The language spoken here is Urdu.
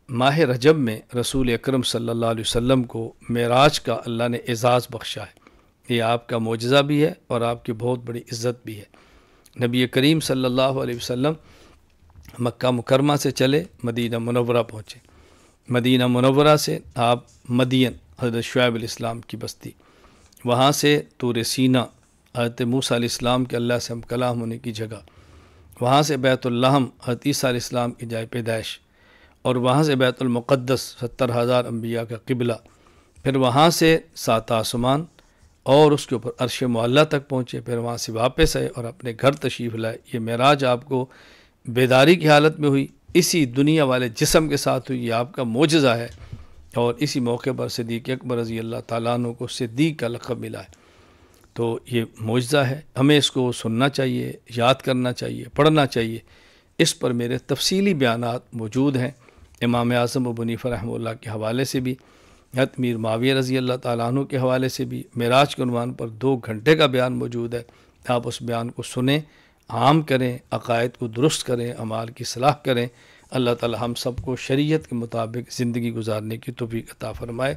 ماہ رجب میں رسول اکرم صلی اللہ علیہ وسلم کو معراج کا اللہ نے اعزاز بخشا ہے۔ یہ آپ کا معجزہ بھی ہے اور آپ کی بہت بڑی عزت بھی ہے۔ نبی کریم صلی اللہ علیہ وسلم مکہ مکرمہ سے چلے مدینہ منورہ پہنچے۔ مدینہ منورہ سے آپ مدین، حضرت شعیب علیہ السلام کی بستی، وہاں سے طور سینا، حضرت موسیٰ علیہ السلام کے اللہ سے ہم کلام ہونے کی جگہ، وہاں سے بیت اللحم، حضرت عیسیٰ علیہ السلام کی جائے پیدائش، اور وہاں سے بیت المقدس 70,000 انبیاء کا قبلہ، پھر وہاں سے 7 آسمان اور اس کے اوپر عرش معلیٰ تک پہنچے، پھر وہاں سے واپس آئے اور اپنے گھر تشریف لائے۔ یہ معراج آپ کو بیداری کی حالت میں ہوئی، اسی دنیا والے جسم کے ساتھ ہوئی، یہ آپ کا معجزہ ہے، اور اسی موقع پر صدیق اکبر رضی اللہ تعالیٰ عنہ کو صدیق کا لقب ملا ہے۔ تو یہ معجزہ ہے، ہمیں اس کو سننا چاہیے، یاد کرنا چاہیے، پڑھنا چاہیے۔ اس پر میرے تفصیلی بیانات موجود ہیں، امام اعظم ابو حنیفہ رحمہ اللہ کے حوالے سے بھی، حضرت میر معاویہ رضی اللہ تعالیٰ عنہ کے حوالے سے بھی۔ معراج کے عنوان پر 2 گھنٹے کا بیان موجود ہے، آپ اس بیان کو سنیں، عام کریں، عقائد کو درست کریں، اعمال کی اصلاح کریں۔ اللہ تعالی ہم سب کو شریعت کے مطابق زندگی گزارنے کی توفیق عطا فرمائے۔